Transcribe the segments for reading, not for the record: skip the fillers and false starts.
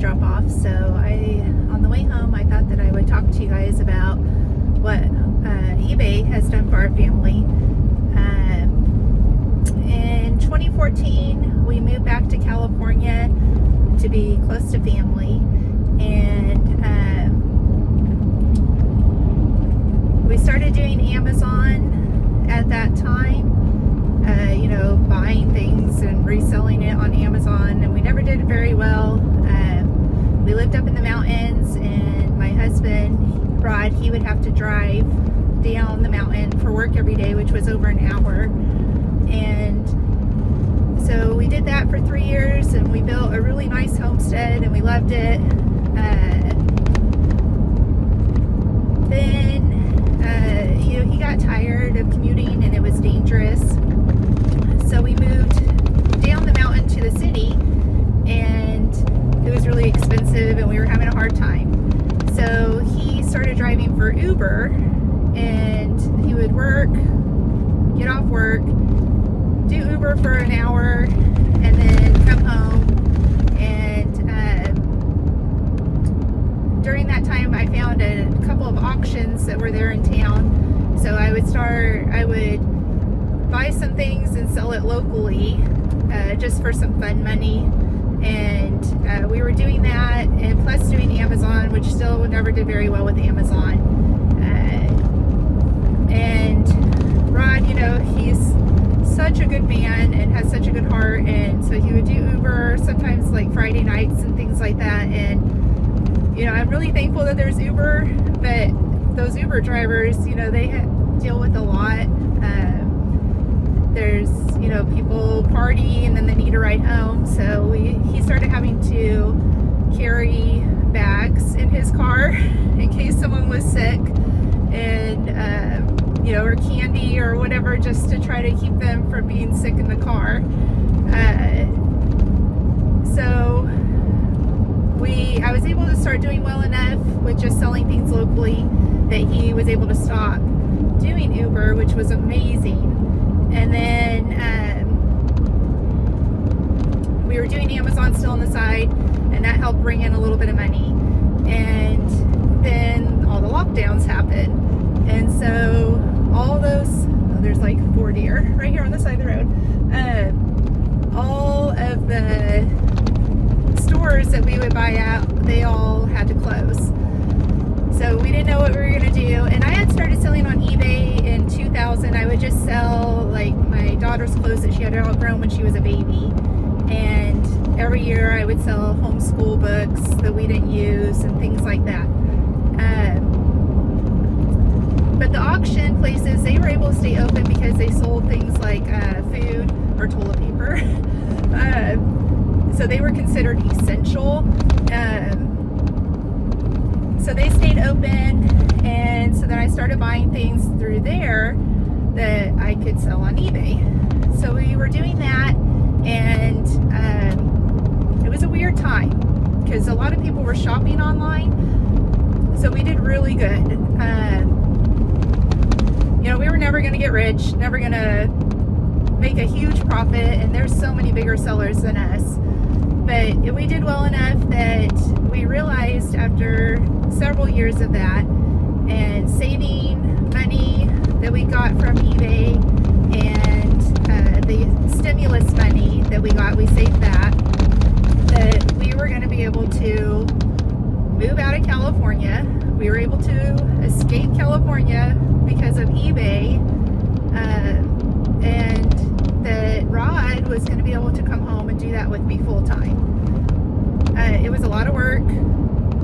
drop off. So on the way home, I thought that I would talk to you guys about what eBay has done for our family. In 2014, we moved back to California to be close to family, and we started doing Amazon at that time. Buying things and reselling it on Amazon, and we never did very well. We lived up in the mountains, and my husband, Rod, he would have to drive down the mountain for work every day, which was over an hour. And so we did that for 3 years, and we built a really nice homestead, and we loved it. Then he got tired of commuting, and it was dangerous. So we moved down the mountain to the city, and it was really expensive, and we were having a hard time. So he started driving for Uber, and he would work, get off work, do Uber for an hour, and then come home. And during that time, I found a couple of auctions that were there in town. So I would buy some things and sell it locally, just for some fun money. And we were doing that, and plus doing Amazon, which still never did very well with Amazon. And Rod, he's such a good man and has such a good heart, and so he would do Uber sometimes, like Friday nights and things like that. And I'm really thankful that there's Uber, but those Uber drivers, they deal with a lot. There's people party and then they need a ride home, so he started having to carry bags in his car in case someone was sick, and or candy or whatever, just to try to keep them from being sick in the car. So I was able to start doing well enough with just selling things locally that he was able to stop doing Uber, which was amazing. And then we were doing Amazon still on the side, and that helped bring in a little bit of money. And then all the lockdowns happened, and so all those, there's like 4 deer right here on the side of the road. All of the stores that we would buy at, they all had to close. So we didn't know what we were going to do. And I had started selling on eBay in 2000. I would just sell like my daughter's clothes that she had outgrown when she was a baby. And every year I would sell homeschool books that we didn't use and things like that. But the auction places, they were able to stay open because they sold things like food or toilet paper. So they were considered essential. So they stayed open, and so then I started buying things through there that I could sell on eBay. So we were doing that, and it was a weird time because a lot of people were shopping online. So we did really good. We were never going to get rich, never going to make a huge profit, and there's so many bigger sellers than us. But we did well enough that we realized after several years of that and saving money that we got from eBay and the stimulus money that we got, we saved that we were going to be able to move out of California. We were able to escape California because of eBay, and that Rod was going to be able to come home and do that with me full time. It was a lot of work.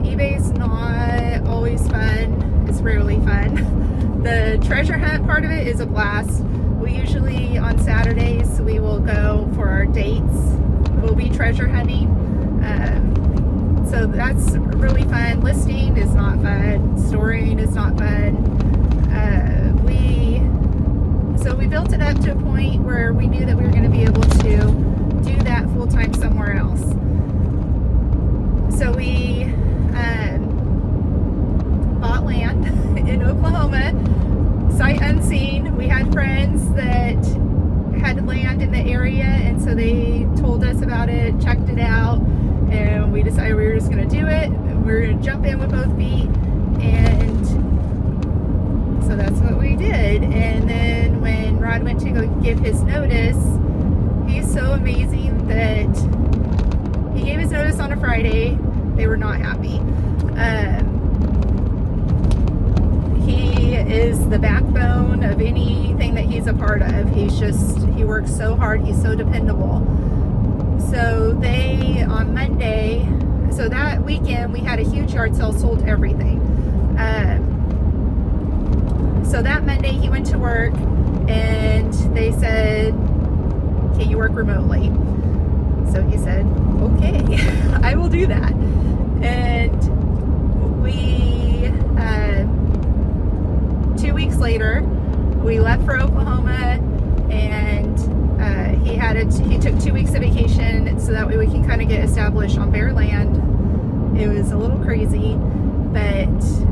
eBay's not always fun. It's rarely fun. The treasure hunt part of it is a blast. We usually, on Saturdays, we will go for our dates. We'll be treasure hunting. So that's really fun. Listing is not fun. Storing is not fun. So we built it up to a point where we knew that we were going to be able to do that full time somewhere else. So we bought land in Oklahoma, sight unseen. We had friends that had land in the area, and so they told us about it, checked it out, and we decided we were just going to do it. We were going to jump in with both feet, and so that's what we did. And then when Rod went to go give his notice, he's so amazing that he gave his notice on a Friday. They were not happy. He is the backbone of anything that he's a part of. He works so hard. He's so dependable. So they, on Monday, so that weekend, we had a huge yard sale, sold everything. So that Monday, he went to work, and they said, can you work remotely? So he said, okay, I will do that. And we, 2 weeks later, we left for Oklahoma, and he took 2 weeks of vacation so that way we can kind of get established on bare land. It was a little crazy, but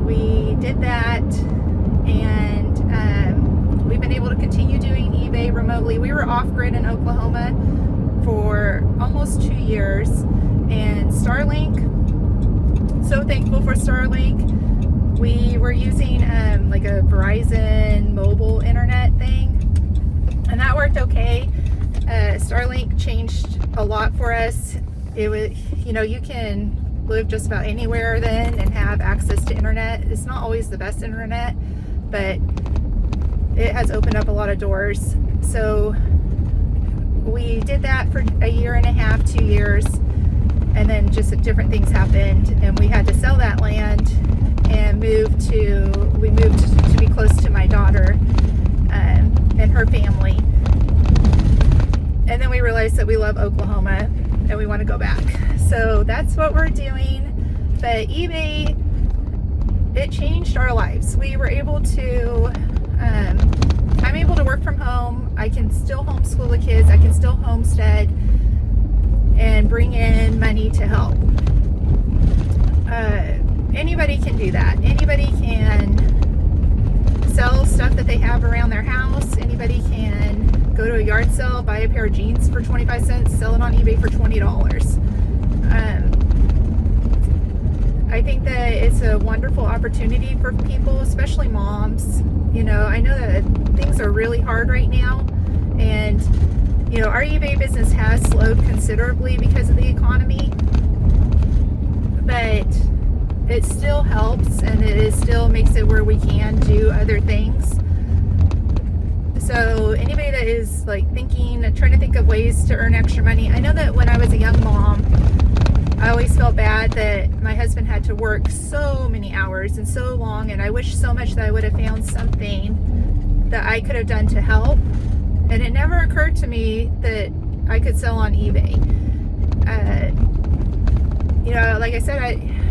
we did that, and we've been able to continue doing eBay remotely. We were off-grid in Oklahoma for almost 2 years, and Starlink, so thankful for Starlink. We were using like a Verizon mobile internet thing, and that worked okay. Starlink changed a lot for us. It was, you can live just about anywhere then and have access to internet. It's not always the best internet, but it has opened up a lot of doors. So we did that for a year and a half, 2 years, and then just different things happened, and we had to sell that land and we moved to be close to my daughter and her family. And then we realized that we love Oklahoma and we want to go back. So that's what we're doing. But eBay, it changed our lives. We were able to, I'm able to work from home. I can still homeschool the kids. I can still homestead and bring in money to help. Anybody can do that. Anybody can sell stuff that they have around their house. Anybody can go to a yard sale, buy a pair of jeans for 25 cents, sell it on eBay for $20. I think that it's a wonderful opportunity for people, especially moms. I know that things are really hard right now, and our eBay business has slowed considerably because of the economy, but it still helps, and it still makes it where we can do other things. So anybody that is trying to think of ways to earn extra money, I know that when I was a young mom, I always felt bad that my husband had to work so many hours and so long, and I wish so much that I would have found something that I could have done to help. And it never occurred to me that I could sell on eBay. Like I said,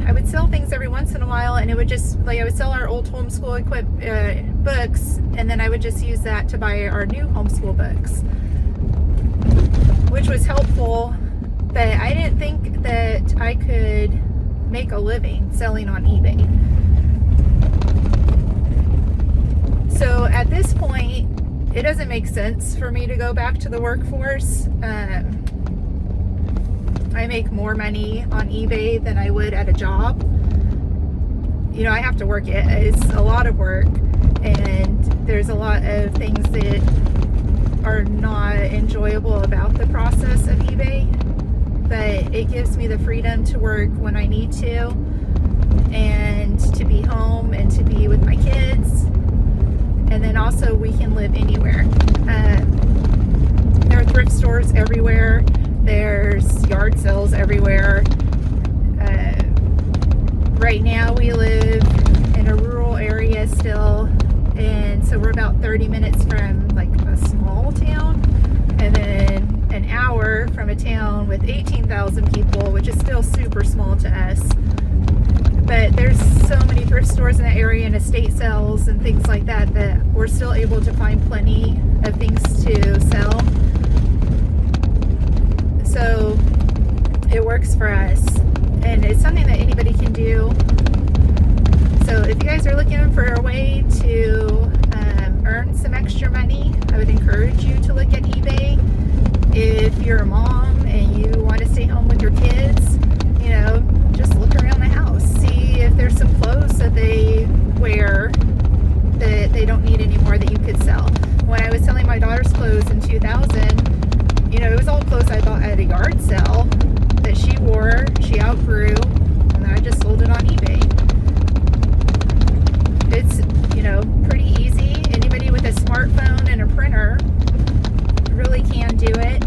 I would sell things every once in a while, and it would just, I would sell our old homeschool books, and then I would just use that to buy our new homeschool books, which was helpful, but I didn't think that I could make a living selling on eBay. So at this point, it doesn't make sense for me to go back to the workforce. I make more money on eBay than I would at a job. I have to work it. It's a lot of work, and there's a lot of things that are not enjoyable about the process of eBay, but it gives me the freedom to work when I need to, and to be home and to be with my kids. And then also we can live anywhere. There are thrift stores everywhere. There's yard sales everywhere. Right now we live in a rural area still, and so we're about 30 minutes from a small town, and then an hour from a town with 18,000 people, which is still super small to us. But there's so many thrift stores in that area and estate sales and things like that we're still able to find plenty of things to sell. So it works for us, and it's something that anybody can do. So if you guys are looking for a way to earn some extra money, I would encourage you to look at eBay. If you're a mom and you want to stay home with your kids, you know, just look around the house, see if there's some clothes that they wear that they don't need anymore that you could sell. When I was selling my daughter's clothes in 2000, you know, it was all clothes I bought at a yard sale that she wore, she outgrew, and then I just sold it on eBay. It's, you know, pretty easy. Anybody with a smartphone and a printer really can do it.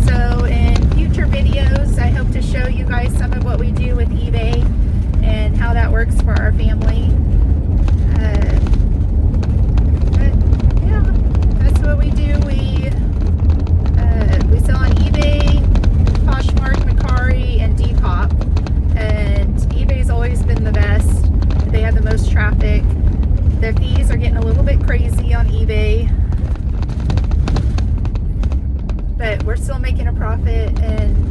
So in future videos, I hope to show you guys some of what we do with eBay and how that works for our family. But yeah, that's what we do. We sell on eBay, Poshmark, Mercari, and Depop. And eBay's always been the best. They have the most traffic. The fees are getting a little bit crazy on eBay, but we're still making a profit. And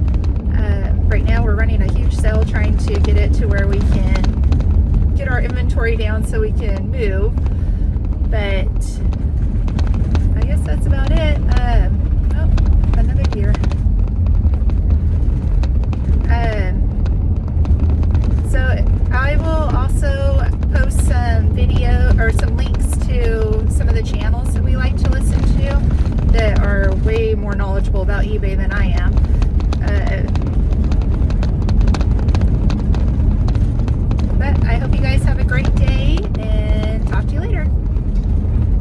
right now we're running a huge sale trying to get it to where we can get our inventory down so we can move. But I guess that's about it. Oh, another deer. So I will also post some video or some links to some of the channels that we like to listen to that are way more knowledgeable about eBay than I am. But I hope you guys have a great day, and talk to you later.